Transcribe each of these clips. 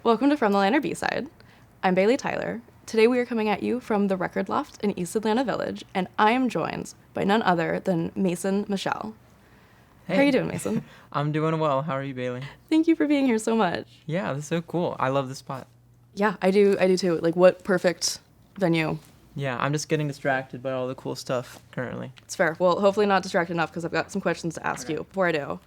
Welcome to From the Liner B-Side. I'm Bailey Tyler. Today we are coming at you from the Record Loft in East Atlanta Village, and I am joined by none other than Mason Mishael. Hey. How are you doing, Mason? I'm doing well. How are you, Bailey? Thank you for being here so much. Yeah, this is so cool. I love this spot. Yeah, I do too. Like, what perfect venue. Yeah, I'm just getting distracted by all the cool stuff currently. It's fair. Well, hopefully not distracted enough because I've got some questions to ask you. Before I do,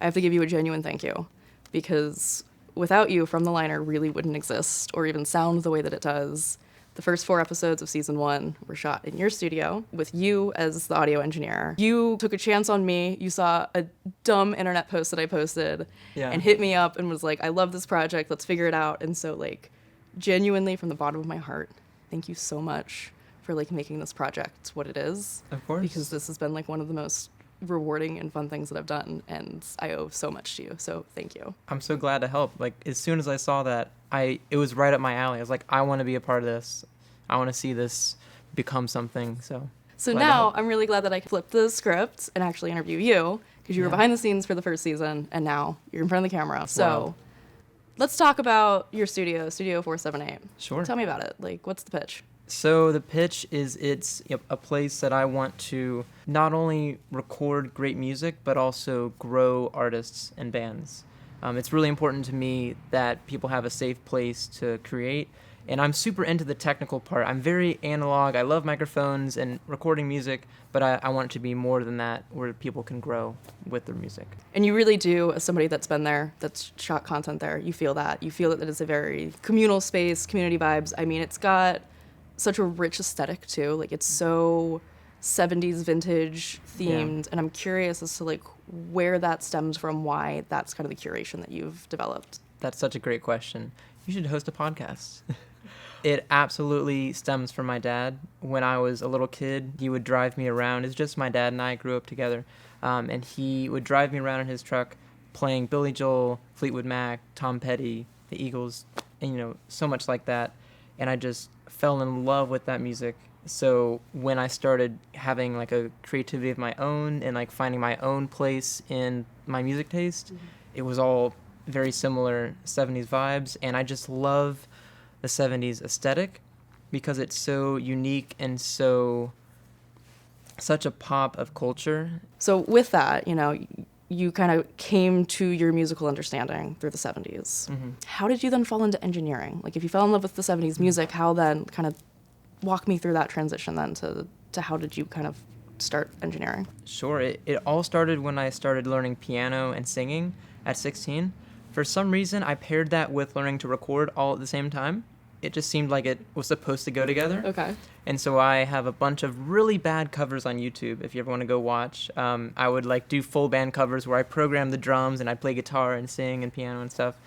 I have to give you a genuine thank you because without you, From the Liner really wouldn't exist or even sound the way that it does. The first 4 episodes of season 1 were shot in your studio with you as the audio engineer. You took a chance on me. You saw a dumb internet post that I posted and hit me up and was like, I love this project. Let's figure it out. And so, like, genuinely from the bottom of my heart, thank you so much for, like, making this project what it is. Of course. Because this has been, like, one of the most rewarding and fun things that I've done, and I owe so much to you. So thank you. I'm so glad to help. Like, as soon as I saw that, it was right up my alley. I was like, I want to be a part of this. I want to see this become something. So now I'm really glad that I flipped the script and actually interview you because you were behind the scenes for the first season, and now you're in front of the camera. So let's talk about your studio, Studio 478. Sure. Tell me about it. Like, what's the pitch? So the pitch is it's a place that I want to not only record great music, but also grow artists and bands. It's really important to me that people have a safe place to create. And I'm super into the technical part. I'm very analog. I love microphones and recording music, but I want it to be more than that, where people can grow with their music. And you really do, as somebody that's been there, that's shot content there, you feel that. You feel that it's a very communal space, community vibes. I mean, it's got such a rich aesthetic too. Like, it's so 70s vintage themed, and I'm curious as to, like, where that stems from, why that's kind of the curation that you've developed. That's such a great question. You should host a podcast. It absolutely stems from my dad. When I was a little kid, he would drive me around. It's just my dad and I grew up together. And he would drive me around in his truck playing Billy Joel, Fleetwood Mac, Tom Petty, the Eagles, and, so much like that. And I just fell in love with that music. So when I started having, like, a creativity of my own and, like, finding my own place in my music taste, it was all very similar 70s vibes. And I just love the 70s aesthetic because it's so unique and such a pop of culture. So with that, you kind of came to your musical understanding through the 70s. Mm-hmm. How did you then fall into engineering? Like, if you fell in love with the 70s music, how then kind of walk me through that transition then to how did you kind of start engineering? Sure. It all started when I started learning piano and singing at 16. For some reason, I paired that with learning to record all at the same time. It just seemed like it was supposed to go together. Okay. And so I have a bunch of really bad covers on YouTube, if you ever want to go watch. I would, like, do full band covers where I program the drums and I'd play guitar and sing and piano and stuff.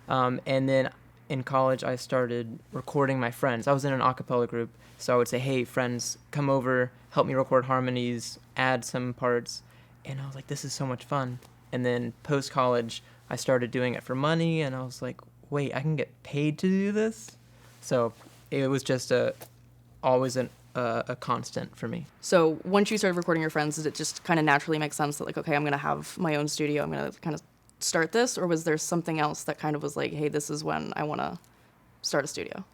And then in college, I started recording my friends. I was in an a cappella group, so I would say, hey, friends, come over, help me record harmonies, add some parts. And I was like, this is so much fun. And then post-college, I started doing it for money, and I was like, wait, I can get paid to do this? So it was just always a constant for me. So once you started recording your friends, did it just kind of naturally make sense that, like, okay, I'm going to have my own studio, I'm going to kind of start this? Or was there something else that kind of was like, hey, this is when I want to start a studio?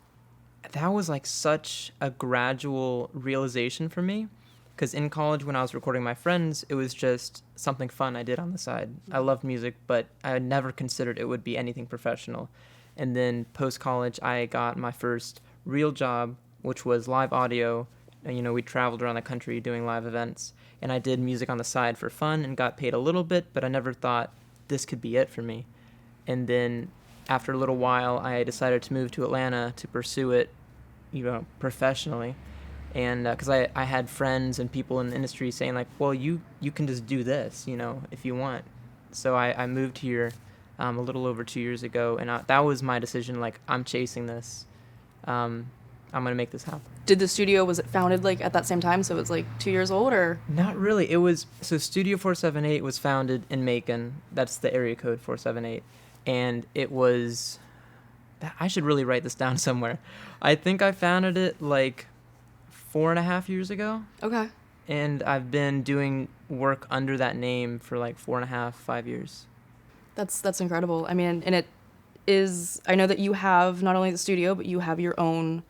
That was, like, such a gradual realization for me. Because in college, when I was recording my friends, it was just something fun I did on the side. I loved music, but I never considered it would be anything professional. And then post-college, I got my first real job, which was live audio. And, we traveled around the country doing live events. And I did music on the side for fun and got paid a little bit, but I never thought this could be it for me. And then after a little while, I decided to move to Atlanta to pursue it, professionally. And because I had friends and people in the industry saying, like, well, you can just do this, if you want. So I moved here a little over 2 years ago, and that was my decision. Like, I'm chasing this. I'm going to make this happen. Did the studio, was it founded, like, at that same time? So it was, like, 2 years old, or? Not really. So Studio 478 was founded in Macon. That's the area code 478. And it was, I should really write this down somewhere. I think I founded it, like, 4.5 years ago. Okay. And I've been doing work under that name for, like, 4.5, 5 years. That's incredible. I mean, and is I know that you have not only the studio, but you have your own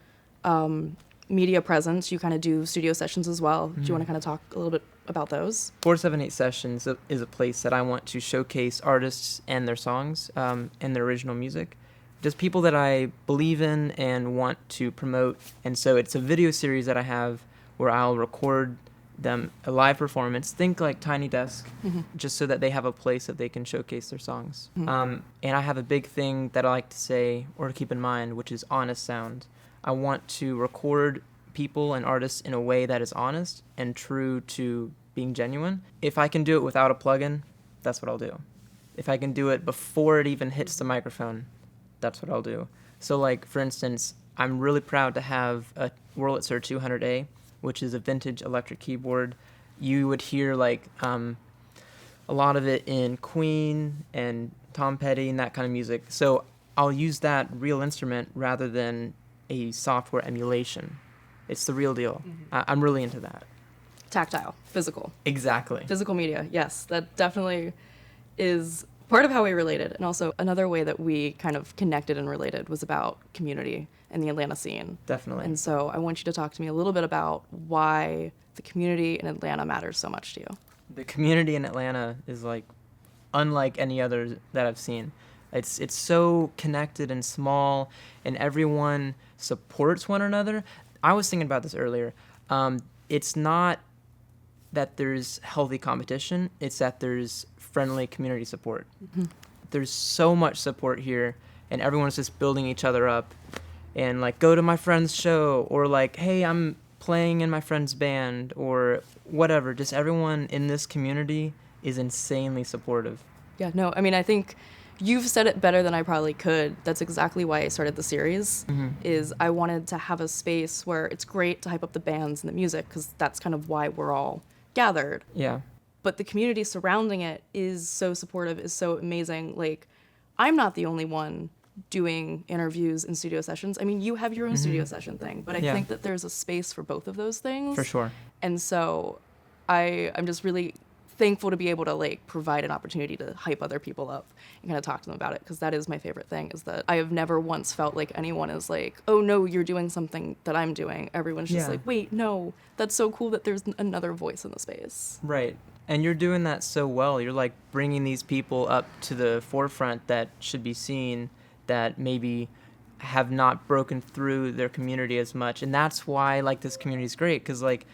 media presence. You kind of do studio sessions as well. Do you want to kind of talk a little bit about those? 478 Sessions is a place that I want to showcase artists and their songs and their original music. Just people that I believe in and want to promote. And so it's a video series that I have where I'll record them a live performance. Think like Tiny Desk, just so that they have a place that they can showcase their songs. And I have a big thing that I like to say or to keep in mind, which is honest sound. I want to record people and artists in a way that is honest and true to being genuine. If I can do it without a plugin, that's what I'll do. If I can do it before it even hits the microphone, that's what I'll do. So like, for instance, I'm really proud to have a Wurlitzer 200A, which is a vintage electric keyboard. You would hear like a lot of it in Queen and Tom Petty and that kind of music. So I'll use that real instrument rather than a software emulation. It's the real deal. I'm really into that. Tactile, physical. Exactly. Physical media, yes. That definitely is part of how we related. And also another way that we kind of connected and related was about community and the Atlanta scene. Definitely. And so I want you to talk to me a little bit about why the community in Atlanta matters so much to you. The community in Atlanta is like unlike any other that I've seen. It's so connected and small, and everyone supports one another. I was thinking about this earlier. It's not that there's healthy competition, it's that there's friendly community support. There's so much support here, and everyone's just building each other up. And like, go to my friend's show, or like, hey, I'm playing in my friend's band, or whatever. Just everyone in this community is insanely supportive. Yeah, no, I mean, I think you've said it better than I probably could. That's exactly why I started the series, is I wanted to have a space where it's great to hype up the bands and the music, because that's kind of why we're all gathered. Yeah. But the community surrounding it is so supportive, is so amazing. Like, I'm not the only one doing interviews and studio sessions. I mean, you have your own studio session thing, but I think that there's a space for both of those things. For sure. And so I'm just really thankful to be able to like provide an opportunity to hype other people up and kind of talk to them about it, because that is my favorite thing, is that I have never once felt like anyone is like, oh no, you're doing something that I'm doing. Everyone's just like, wait, no, that's so cool that there's another voice in the space. Right. And you're doing that so well. You're like bringing these people up to the forefront that should be seen, that maybe have not broken through their community as much. And that's why like this community is great, because like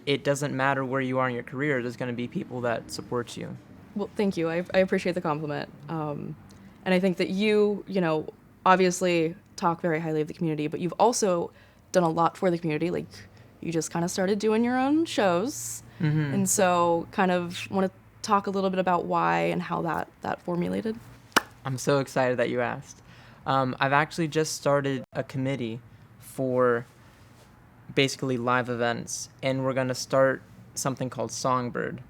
it doesn't matter where you are in your career, there's going to be people that support you. Well, thank you. I appreciate the compliment. And I think that you obviously talk very highly of the community, but you've also done a lot for the community. Like, you just kind of started doing your own shows. And so kind of want to talk a little bit about why and how that formulated. I'm so excited that you asked. I've actually just started a committee for basically live events, and we're going to start something called Songbird,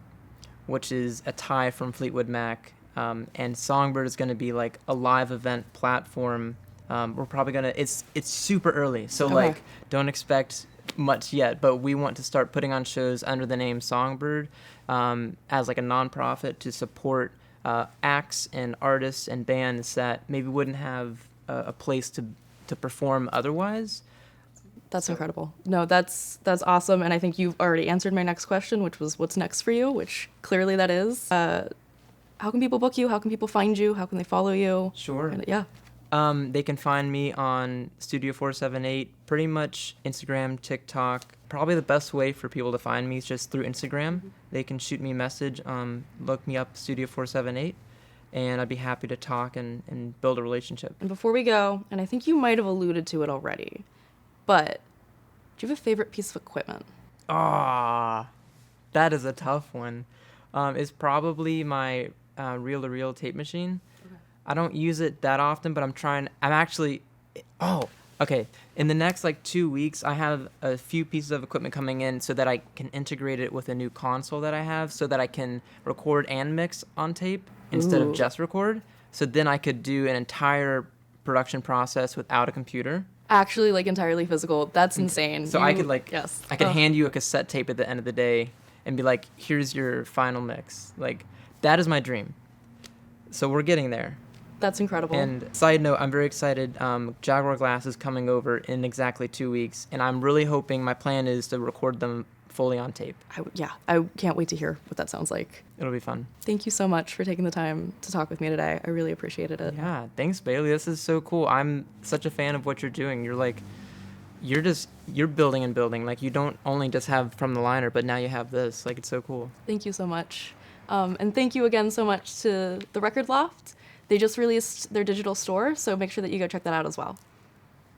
which is a tie from Fleetwood Mac. And Songbird is going to be like a live event platform. We're probably going to, it's super early, so like don't expect much yet, but we want to start putting on shows under the name Songbird as like a nonprofit to support acts and artists and bands that maybe wouldn't have a place to perform otherwise. That's incredible. No, that's awesome. And I think you've already answered my next question, which was what's next for you, which clearly that is. How can people book you? How can people find you? How can they follow you? Sure. Yeah. They can find me on Studio 478, pretty much Instagram, TikTok. Probably the best way for people to find me is just through Instagram. They can shoot me a message, look me up, Studio 478, and I'd be happy to talk and build a relationship. And before we go, and I think you might have alluded to it already, but do you have a favorite piece of equipment? That is a tough one. It's probably my reel-to-reel tape machine. I don't use it that often, but in the next like 2 weeks, I have a few pieces of equipment coming in so that I can integrate it with a new console that I have, so that I can record and mix on tape instead of just record. So then I could do an entire production process without a computer. Actually, like entirely physical. That's insane. So I could hand you a cassette tape at the end of the day and be like, here's your final mix. Like, that is my dream. So we're getting there. That's incredible. And side note, I'm very excited. Jaguar Glass is coming over in exactly 2 weeks, and I'm really hoping, my plan is to record them fully on tape. I can't wait to hear what that sounds like. It'll be fun. Thank you so much for taking the time to talk with me today. I really appreciated it. Yeah, thanks, Bailey. This is so cool. I'm such a fan of what you're doing. You're building and building. Like, you don't only just have From the Liner, but now you have this. Like, it's so cool. Thank you so much. And thank you again so much to the Record Loft. They just released their digital store, so make sure that you go check that out as well.